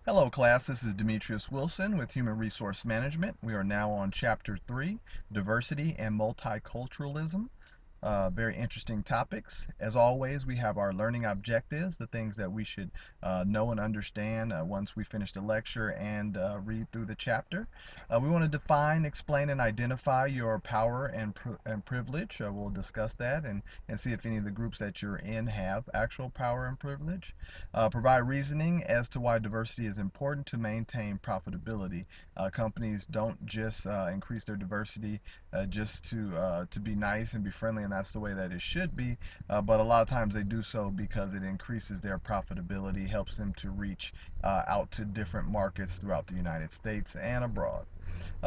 Hello class, this is Demetrius Wilson with Human Resource Management. We are now on Chapter 3, Diversity and Multiculturalism. Very interesting topics. As always, we have our learning objectives, the things that we should know and understand once we finish the lecture and read through the chapter. We want to define, explain, and identify your power and privilege. We'll discuss that and see if any of the groups that you're in have actual power and privilege. Provide reasoning as to why diversity is important to maintain profitability. Companies don't just increase their diversity just to be nice and be friendly, and that's the way that it should be. But a lot of times they do so because it increases their profitability, helps them to reach out to different markets throughout the United States and abroad.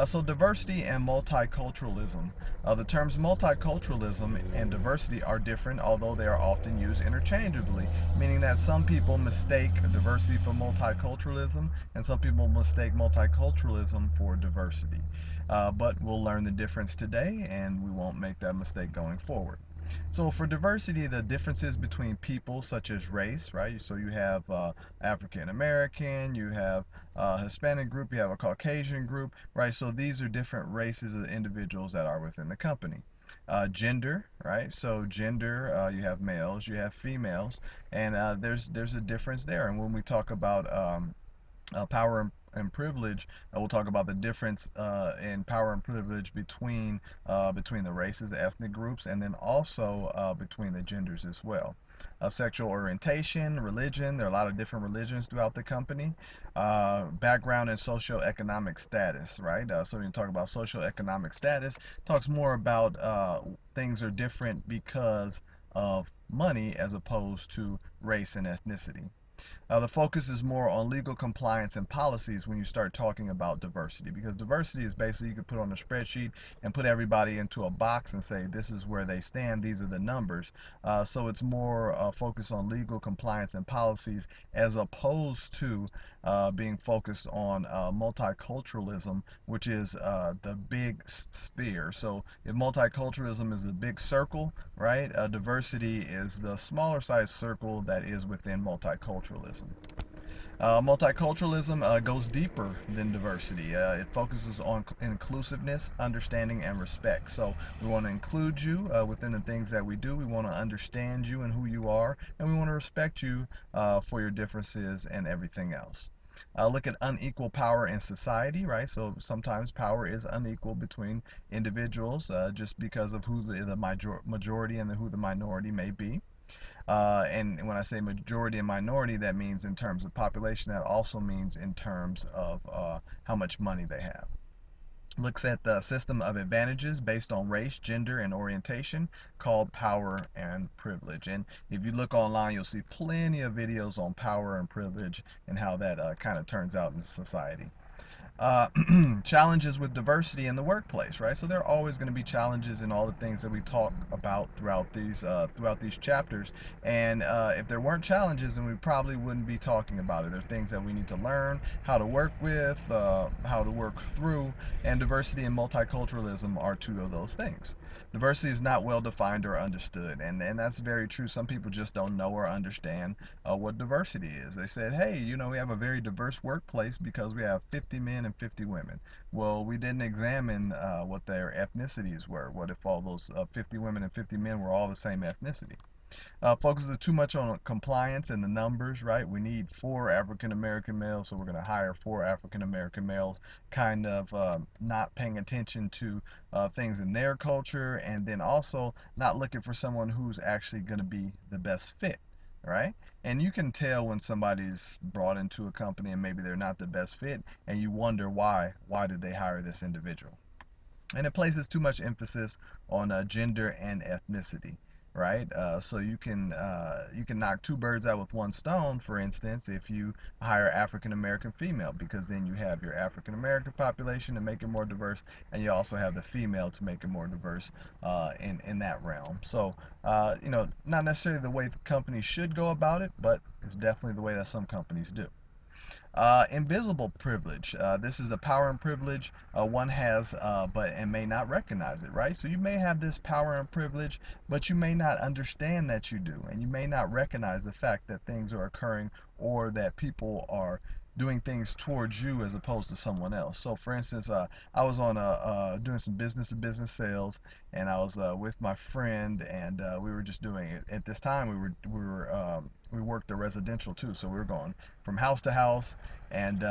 So diversity and multiculturalism. The terms multiculturalism and diversity are different, although they are often used interchangeably, meaning that some people mistake diversity for multiculturalism and some people mistake multiculturalism for diversity. But we'll learn the difference today and we won't make that mistake going forward. So for diversity, the differences between people such as race, right? So you have African American, you have Hispanic group, you have a Caucasian group, right? So these are different races of individuals that are within the company. Gender, right? So gender, you have males, you have females, and there's a difference there. And when we talk about power and privilege, we'll talk about the difference in power and privilege between the races, ethnic groups, and then also between the genders as well. Sexual orientation, religion, there are a lot of different religions throughout the company. Background and socioeconomic status, right? So when you talk about socioeconomic status, talks more about things are different because of money as opposed to race and ethnicity. The focus is more on legal compliance and policies when you start talking about diversity, because diversity is basically you could put on a spreadsheet and put everybody into a box and say this is where they stand, these are the numbers. So it's more focused on legal compliance and policies as opposed to being focused on multiculturalism, which is the big sphere. So if multiculturalism is a big circle, right, diversity is the smaller size circle that is within multiculturalism. Multiculturalism goes deeper than diversity. It focuses on inclusiveness, understanding, and respect. So we want to include you within the things that we do. We want to understand you and who you are, and we want to respect you for your differences and everything else. Look at unequal power in society, right? So sometimes power is unequal between individuals just because of who the majority and who the minority may be. And when I say majority and minority, that means in terms of population. That also means in terms of how much money they have. Looks at the system of advantages based on race, gender, and orientation called power and privilege. And if you look online, you'll see plenty of videos on power and privilege and how that kind of turns out in society. uh, Challenges with diversity in the workplace, right? So there are always going to be challenges in all the things that we talk about throughout these chapters. And if there weren't challenges, then we probably wouldn't be talking about it. There are things that we need to learn, how to work with, how to work through, and diversity and multiculturalism are two of those things. Diversity is not well defined or understood, and that's very true. Some people just don't know or understand what diversity is. They said, hey, we have a very diverse workplace because we have 50 men and 50 women. Well, we didn't examine what their ethnicities were. What if all those 50 women and 50 men were all the same ethnicity? Focuses too much on compliance and the numbers, right? We need 4 African American males, so we're going to hire 4 African American males, kind of not paying attention to things in their culture, and then also not looking for someone who's actually going to be the best fit, right? And you can tell when somebody's brought into a company and maybe they're not the best fit, and you wonder why. Why did they hire this individual? And it places too much emphasis on gender and ethnicity, right? So you can knock two birds out with one stone. For instance, if you hire African American female, because then you have your African American population to make it more diverse, and you also have the female to make it more diverse in that realm. So not necessarily the way the companies should go about it, but it's definitely the way that some companies do. Invisible privilege. This is the power and privilege one has, but and may not recognize it, right? So you may have this power and privilege, but you may not understand that you do, and you may not recognize the fact that things are occurring or that people are doing things towards you as opposed to someone else. So, for instance, I was on doing some business-to-business sales, and I was with my friend, and we were just doing it. At this time, we worked the residential too, so we were going from house to house. And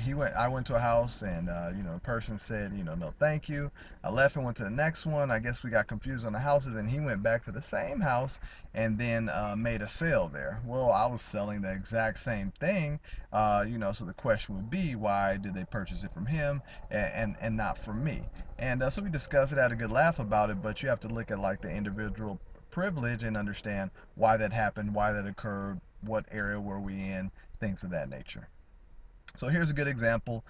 he went. I went to a house, and the person said, no, thank you. I left and went to the next one. I guess we got confused on the houses, and he went back to the same house and then made a sale there. Well, I was selling the exact same thing, so the question would be, why did they purchase it from him and not from me? And so we discussed it, had a good laugh about it, but you have to look at like the individual privilege and understand why that happened, why that occurred, what area were we in, things of that nature. So here's a good example.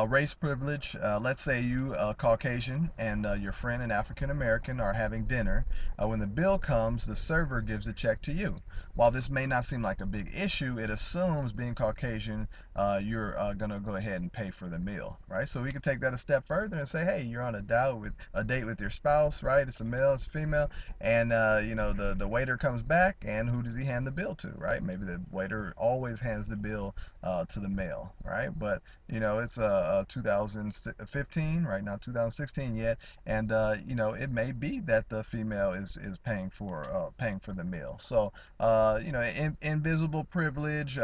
Race privilege. Let's say you, Caucasian, and your friend, an African American, are having dinner. When the bill comes, the server gives a check to you. While this may not seem like a big issue, it assumes, being Caucasian, you're going to go ahead and pay for the meal, right? So we could take that a step further and say, hey, you're on a date with your spouse, right? It's a male, it's a female, and the waiter comes back, and who does he hand the bill to, right? Maybe the waiter always hands the bill to the male, right? But it's 2015, right? Not 2016 yet, and it may be that the female is paying for the meal. So invisible privilege,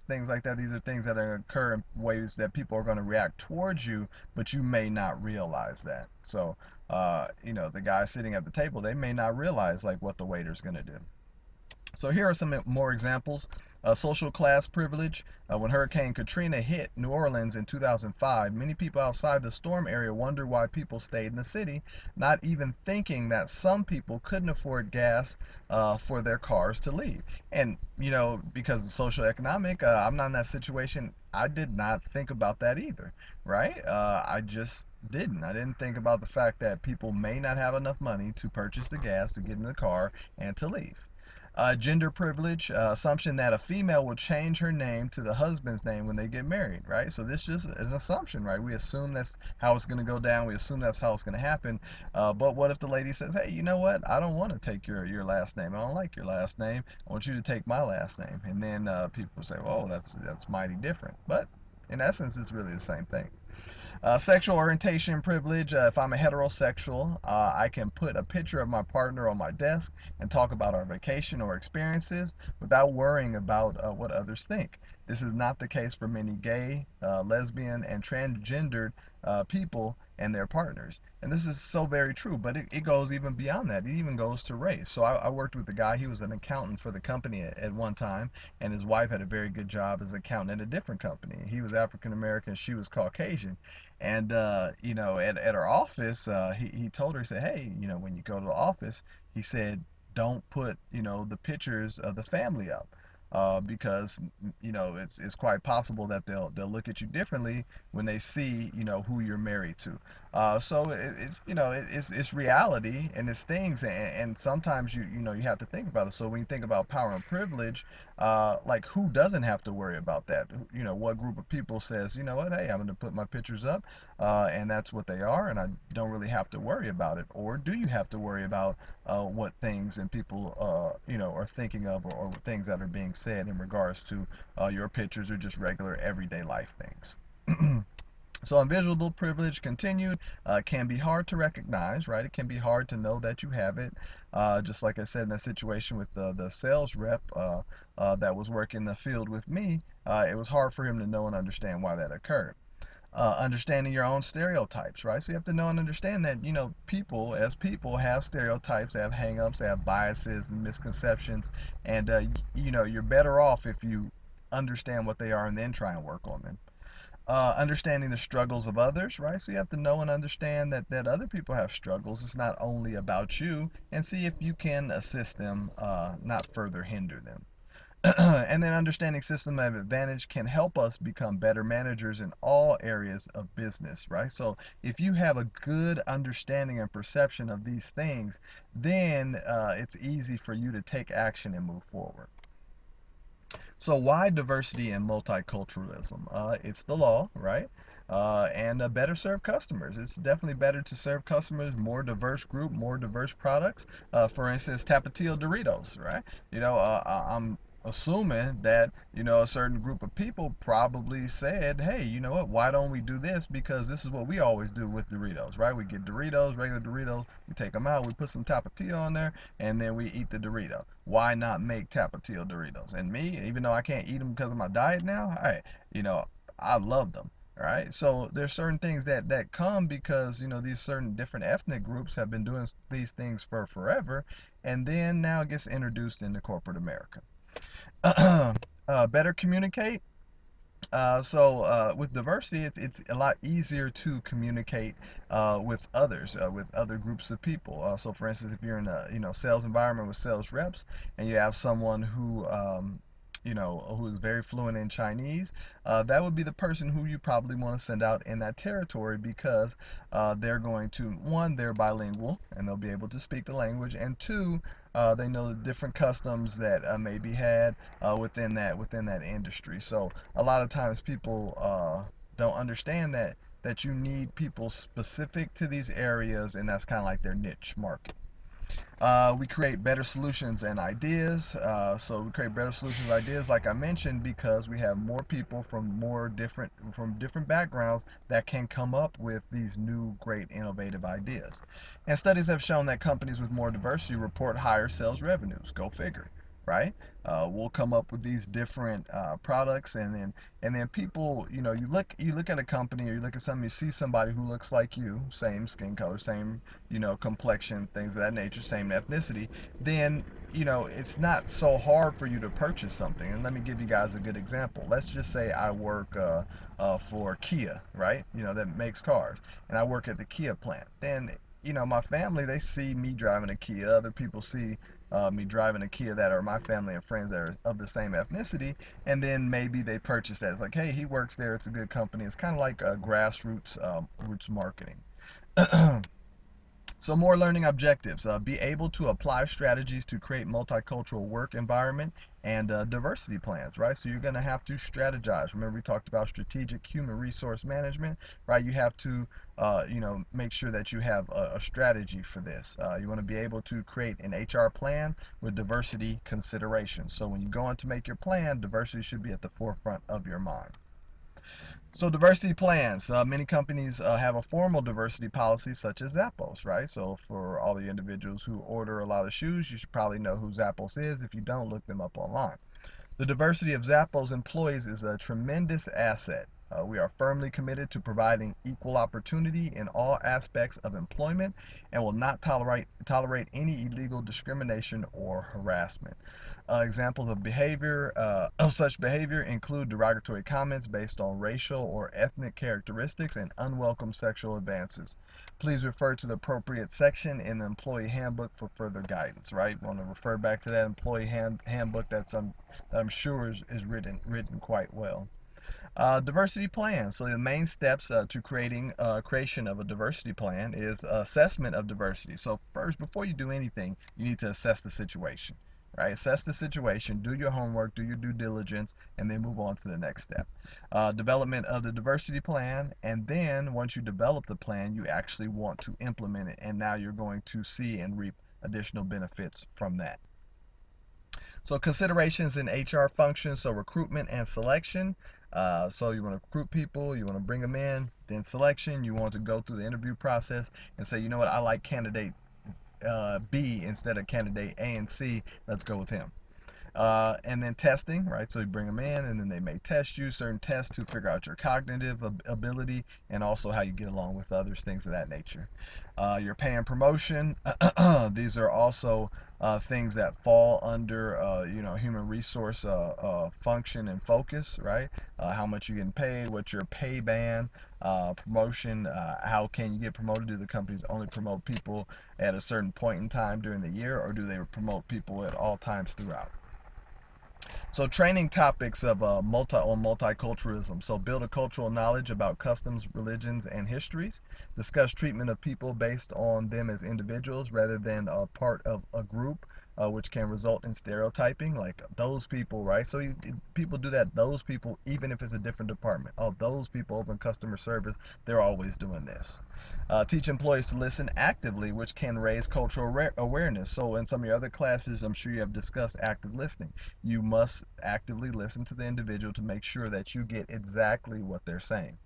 things like that. These are things that occur in ways that people are going to react towards you, but you may not realize that. So the guy sitting at the table, they may not realize like what the waiter's going to do. So here are some more examples. Social class privilege. When Hurricane Katrina hit New Orleans in 2005, many people outside the storm area wondered why people stayed in the city, not even thinking that some people couldn't afford gas for their cars to leave. And, because of social economic, I'm not in that situation. I did not think about that either, right? I just didn't. I didn't think about the fact that people may not have enough money to purchase the gas to get in the car and to leave. Gender privilege, assumption that a female will change her name to the husband's name when they get married, right? So this is just an assumption, right? We assume that's how it's going to go down. We assume that's how it's going to happen. But what if the lady says, hey, you know what? I don't want to take your last name. I don't like your last name. I want you to take my last name. And then people say, well, that's mighty different. But in essence, it's really the same thing. Sexual orientation privilege. If I'm a heterosexual, I can put a picture of my partner on my desk and talk about our vacation or experiences without worrying about what others think. This is not the case for many gay, lesbian, and transgendered people and their partners. And this is so very true, but it goes even beyond that. It even goes to race. So I worked with a guy, he was an accountant for the company at one time, and his wife had a very good job as an accountant at a different company. He was African American, she was Caucasian. And at our office, he told her, he said, hey, when you go to the office, he said, don't put the pictures of the family up. Because it's quite possible that they'll look at you differently when they see who you're married to. So it's reality and it's things, and sometimes you have to think about it. So when you think about power and privilege, like, who doesn't have to worry about that? What group of people says, you know what, hey, I'm going to put my pictures up, and that's what they are, and I don't really have to worry about it? Or do you have to worry about what things and people are thinking of, or things that are being said in regards to your pictures, or just regular everyday life things? So invisible privilege continued, can be hard to recognize, right? It can be hard to know that you have it. Just like I said in that situation with the sales rep that was working the field with me, it was hard for him to know and understand why that occurred. Understanding your own stereotypes, right? So you have to know and understand that, people, as people, have stereotypes, they have hang-ups, they have biases and misconceptions, and you're better off if you understand what they are and then try and work on them. Understanding the struggles of others, right? So you have to know and understand that other people have struggles. It's not only about you, and see if you can assist them, not further hinder them. And then understanding system of advantage can help us become better managers in all areas of business, right? So if you have a good understanding and perception of these things, then it's easy for you to take action and move forward. So why diversity and multiculturalism? It's the law, right? And better serve customers. It's definitely better to serve customers more diverse group, more diverse products. For instance, Tapatio Doritos, right? I'm assuming that a certain group of people probably said, hey, you know what, why don't we do this, because this is what we always do with Doritos, right? We get Doritos, regular Doritos, we take them out, we put some Tapatio on there, and then we eat the Dorito. Why not make Tapatio Doritos? And me, even though I can't eat them because of my diet now, you know I love them. Right, so there's certain things that come because these certain different ethnic groups have been doing these things for forever, and then now it gets introduced into corporate America. Better communicate. With diversity, it's a lot easier to communicate with others, with other groups of people. So, for instance, if you're in a sales environment with sales reps, and you have someone who who is very fluent in Chinese, that would be the person who you probably want to send out in that territory, because they're going to, one, they're bilingual and they'll be able to speak the language, and two, they know the different customs that may be had within that industry. So a lot of times people don't understand that you need people specific to these areas, and that's kind of like their niche market. We create better solutions and ideas. So we create better solutions and ideas, like I mentioned, because we have more people from different backgrounds that can come up with these new, great, innovative ideas. And studies have shown that companies with more diversity report higher sales revenues. Go figure, right? We'll come up with these different products, and then people, you look at a company, or you look at something, you see somebody who looks like you, same skin color, same complexion, things of that nature, same ethnicity, then it's not so hard for you to purchase something. And let me give you guys a good example. Let's just say I work for Kia, right? That makes cars, and I work at the Kia plant. Then my family, they see me driving a Kia. Other people see me driving a Kia that are my family and friends that are of the same ethnicity, and then maybe they purchase that. It's like, hey, he works there. It's a good company. It's kind of like a grassroots roots marketing. So more learning objectives. Be able to apply strategies to create multicultural work environment and diversity plans, right? So you're going to have to strategize. Remember, we talked about strategic human resource management, right? You have to, make sure that you have a strategy for this. You want to be able to create an HR plan with diversity considerations. So when you go on to make your plan, diversity should be at the forefront of your mind. So diversity plans. Many companies have a formal diversity policy, such as Zappos, right? So for all the individuals who order a lot of shoes, you should probably know who Zappos is. If you don't, look them up online. The diversity of Zappos employees is a tremendous asset. We are firmly committed to providing equal opportunity in all aspects of employment, and will not tolerate any illegal discrimination or harassment. Examples of such behavior include derogatory comments based on racial or ethnic characteristics and unwelcome sexual advances. Please refer to the appropriate section in the employee handbook for further guidance. Right? Want to refer back to that employee handbook that I'm sure is written quite well. Diversity plan. So the main steps to creation of a diversity plan is assessment of diversity. So first, before you do anything, you need to assess the situation. Right? Assess the situation, do your homework, do your due diligence, and then move on to the next step. Development of the diversity plan, and then once you develop the plan, you actually want to implement it, and now you're going to see and reap additional benefits from that. So considerations in HR functions, so recruitment and selection. So you want to recruit people, you want to bring them in, then selection, you want to go through the interview process and say, you know what, I like candidate B instead of candidate A and C, let's go with him. And then testing, right? So you bring them in, and then they may test you, certain tests to figure out your cognitive ability, and also how you get along with others, things of that nature. Your pay and promotion. These are also things that fall under, human resource function and focus, right? How much you're getting paid, what's your pay band, promotion, how can you get promoted? Do the companies only promote people at a certain point in time during the year, or do they promote people at all times throughout? So training topics of multiculturalism. So build a cultural knowledge about customs, religions, and histories. Discuss treatment of people based on them as individuals rather than a part of a group. which can result in stereotyping, like those people, right? So people do that, those people, even if it's a different department. Oh, those people over in customer service, they're always doing this. Teach employees to listen actively, which can raise cultural awareness. So in some of your other classes, I'm sure you have discussed active listening. You must actively listen to the individual to make sure that you get exactly what they're saying.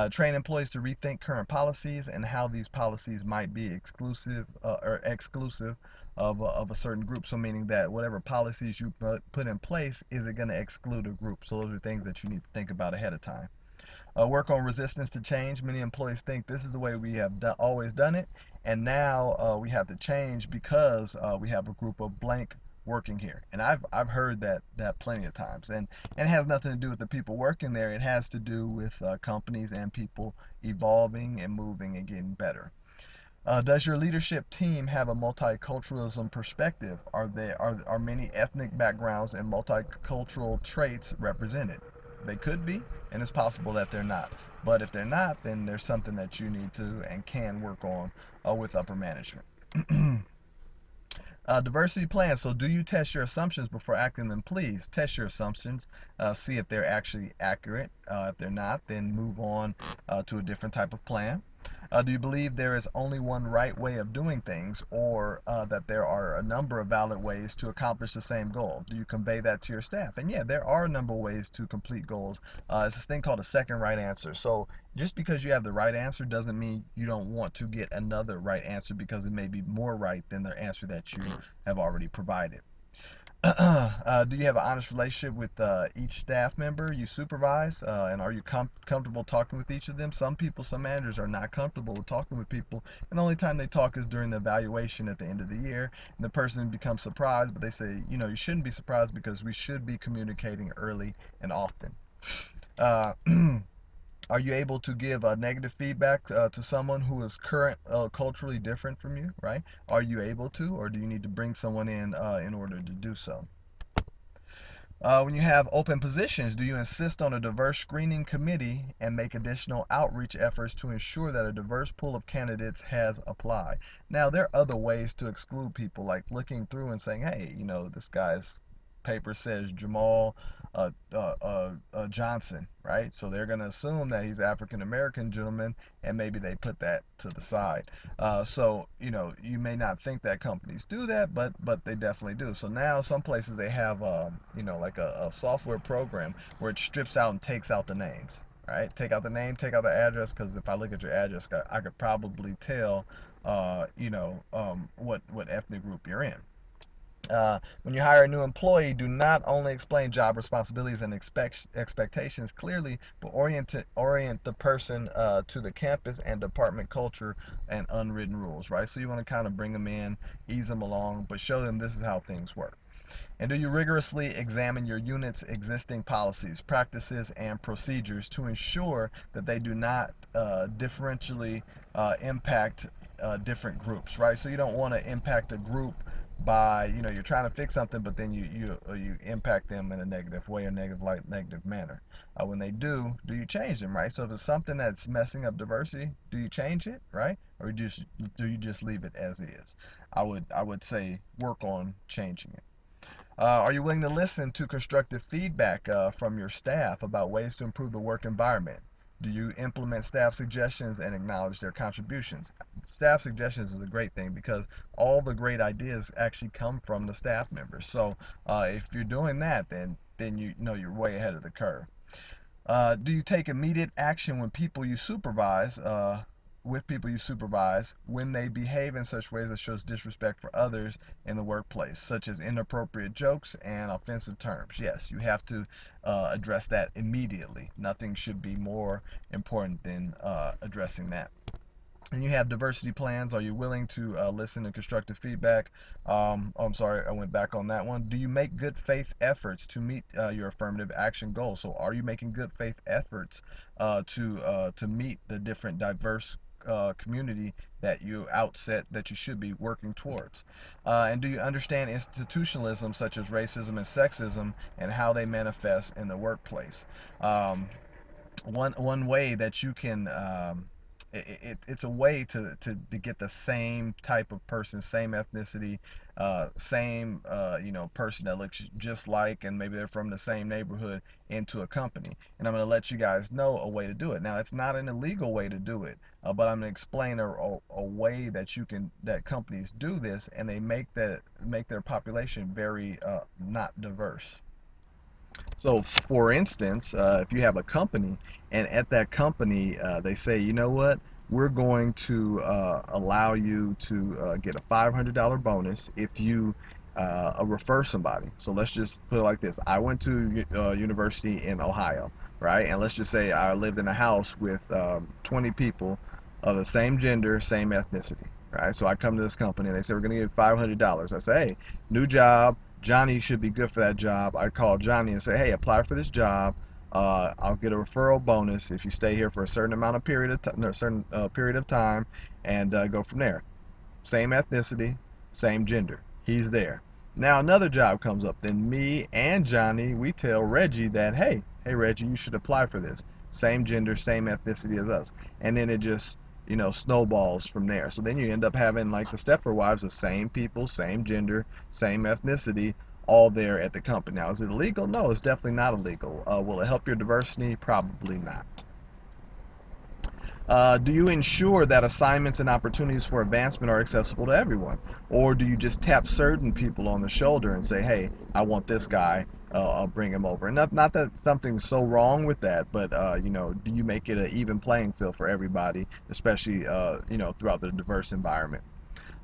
Train employees to rethink current policies and how these policies might be exclusive or exclusive of a certain group. So meaning that whatever policies you put in place, is it going to exclude a group? So those are things that you need to think about ahead of time. Work on resistance to change. Many employees think this is the way we have always done it, and now we have to change because we have a group of blank working here. And I've heard that plenty of times, and it has nothing to do with the people working there. It has to do with companies and people evolving and moving and getting better. Does your leadership team have a multiculturalism perspective? Are many ethnic backgrounds and multicultural traits represented? They could be, and it's possible that they're not. But if they're not, then there's something that you need to and can work on with upper management. Diversity plans. So, do you test your assumptions before acting them? Please test your assumptions. See if they're actually accurate. If they're not, then move on to a different type of plan. Do you believe there is only one right way of doing things, or that there are a number of valid ways to accomplish the same goal? Do you convey that to your staff? And yeah, there are a number of ways to complete goals. It's this thing called a second right answer. So just because you have the right answer doesn't mean you don't want to get another right answer, because it may be more right than the answer that you have already provided. Do you have an honest relationship with each staff member you supervise? And are you comfortable talking with each of them? Some people, some managers are not comfortable with talking with people, and the only time they talk is during the evaluation at the end of the year. And the person becomes surprised, but they say, you shouldn't be surprised, because we should be communicating early and often. Uh, Are you able to give negative feedback to someone who is culturally different from you, right? Are you able to, or do you need to bring someone in order to do so? When you have open positions, do you insist on a diverse screening committee and make additional outreach efforts to ensure that a diverse pool of candidates has applied? Now, there are other ways to exclude people, like looking through and saying, hey, this guy's paper says Jamal Johnson, right? So they're going to assume that he's African American gentleman, and maybe they put that to the side. So you may not think that companies do that, but they definitely do. So now some places they have like a software program where it strips out and takes out the names. Right? Take out the name, take out the address, because if I look at your address, I could probably tell, what ethnic group you're in. When you hire a new employee, do not only explain job responsibilities and expectations clearly, but orient the person to the campus and department culture and unwritten rules, right? So you want to kind of bring them in, ease them along, but show them this is how things work. And do you rigorously examine your unit's existing policies, practices, and procedures to ensure that they do not differentially impact different groups, right? So you don't want to impact a group by, you're trying to fix something, but then you impact them in a negative way, or negative manner. When they do you change them, right? So if it's something that's messing up diversity, do you change it, right? Or do you just leave it as is? I would say work on changing it. Are you willing to listen to constructive feedback from your staff about ways to improve the work environment? Do you implement staff suggestions and acknowledge their contributions? Staff suggestions is a great thing, because all the great ideas actually come from the staff members. So if you're doing that, then you know you're way ahead of the curve. Do you take immediate action with people you supervise when they behave in such ways that shows disrespect for others in the workplace, such as inappropriate jokes and offensive terms? Yes, you have to address that immediately. Nothing should be more important than addressing that. And you have diversity plans. Are you willing to listen to constructive feedback? I'm sorry, I went back on that one. Do you make good faith efforts to meet your affirmative action goals? So are you making good faith efforts to meet the different diverse community that you should be working towards? And do you understand institutionalism such as racism and sexism, and how they manifest in the workplace? One way that you can it's a way to get the same type of person, same ethnicity, same person that looks just like, and maybe they're from the same neighborhood, into a company. And I'm going to let you guys know a way to do it. Now, it's not an illegal way to do it, but I'm going to explain a way that that companies do this, and they make their population very not diverse. So, for instance, if you have a company, and at that company they say, you know what, we're going to allow you to get a $500 bonus if you refer somebody. So let's just put it like this: I went to university in Ohio, right? And let's just say I lived in a house with 20 people of the same gender, same ethnicity, right? So I come to this company and they say we're going to give $500. I say, hey, new job. Johnny should be good for that job. I call Johnny and say, hey, apply for this job. I'll get a referral bonus if you stay here for a certain amount of period of time, a certain period of time, and go from there. Same ethnicity, same gender. He's there. Now another job comes up. Then me and Johnny, we tell Reggie that, hey Reggie, you should apply for this. Same gender, same ethnicity as us. And then it just, snowballs from there. So then you end up having like the Stepford wives, the same people, same gender, same ethnicity, all there at the company. Now, is it illegal? No, it's definitely not illegal. Will it help your diversity? Probably not. Do you ensure that assignments and opportunities for advancement are accessible to everyone? Or do you just tap certain people on the shoulder and say, hey, I want this guy, I'll bring him over? And not that something's so wrong with that, but, do you make it an even playing field for everybody, especially, throughout the diverse environment?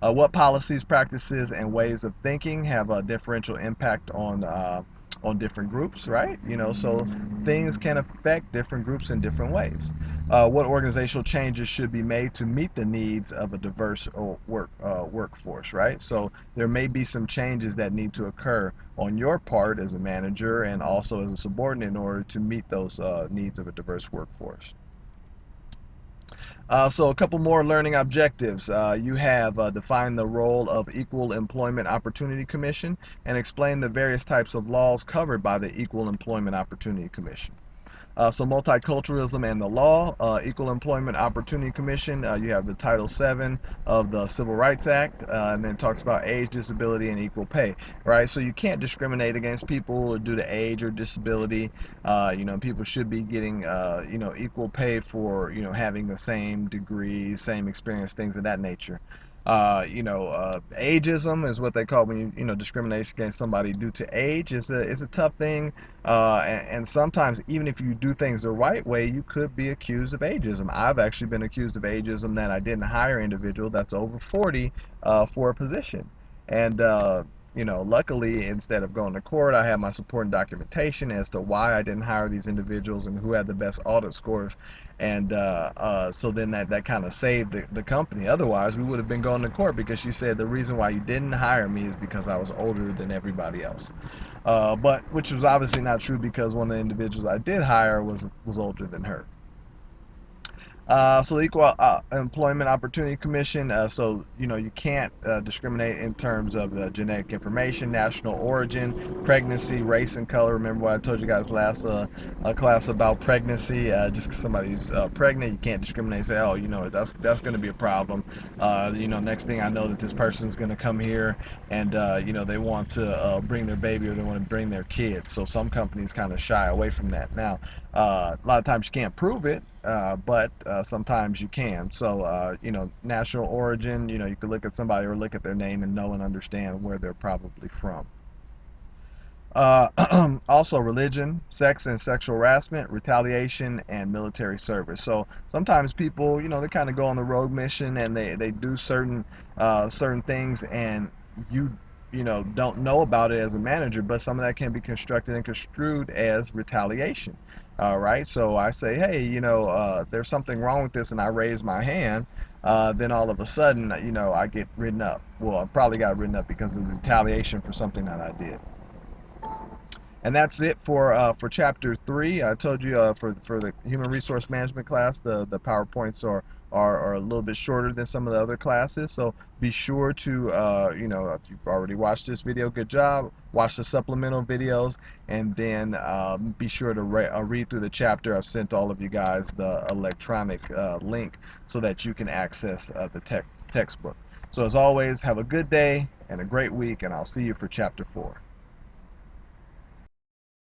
What policies, practices, and ways of thinking have a differential impact on different groups, right? So things can affect different groups in different ways. What organizational changes should be made to meet the needs of a diverse workforce, right? So there may be some changes that need to occur on your part as a manager and also as a subordinate in order to meet those needs of a diverse workforce. So a couple more learning objectives. You have defined the role of Equal Employment Opportunity Commission and explain the various types of laws covered by the Equal Employment Opportunity Commission. So multiculturalism and the law, Equal Employment Opportunity Commission, you have the Title VII of the Civil Rights Act, and then it talks about age, disability, and equal pay, right? So you can't discriminate against people due to age or disability. People should be getting, equal pay for, having the same degree, same experience, things of that nature. Ageism is what they call when discrimination against somebody due to age is a tough thing, and sometimes even if you do things the right way, you could be accused of ageism. I've actually been accused of ageism that I didn't hire an individual that's over 40 for a position, and luckily, instead of going to court, I had my supporting documentation as to why I didn't hire these individuals and who had the best audit scores. And so then that kind of saved the company. Otherwise, we would have been going to court because she said the reason why you didn't hire me is because I was older than everybody else. But which was obviously not true because one of the individuals I did hire was older than her. So the Equal Employment Opportunity Commission, so you can't discriminate in terms of genetic information, national origin, pregnancy, race, and color. Remember what I told you guys last class about pregnancy? Just because somebody's pregnant, you can't discriminate. Say, oh, that's going to be a problem. Next thing I know that this person's going to come here and they want to bring their baby or they want to bring their kids. So some companies kind of shy away from that. Now, a lot of times you can't prove it, but sometimes you can. So, national origin, you can look at somebody or look at their name and know and understand where they're probably from. Also, religion, sex and sexual harassment, retaliation, and military service. So sometimes people, they kind of go on the rogue mission and they do certain things, and don't know about it as a manager, but some of that can be constructed and construed as retaliation. All right, so I say, hey, there's something wrong with this, and I raise my hand. Then all of a sudden, I get written up. Well, I probably got written up because of retaliation for something that I did. And that's it for chapter 3. I told you for the human resource management class, the PowerPoints are a little bit shorter than some of the other classes. So be sure to if you've already watched this video, good job. Watch the supplemental videos, and then be sure to read through the chapter. I've sent all of you guys the electronic link so that you can access the textbook. So as always, have a good day. and a great week, and I'll see you for chapter 4.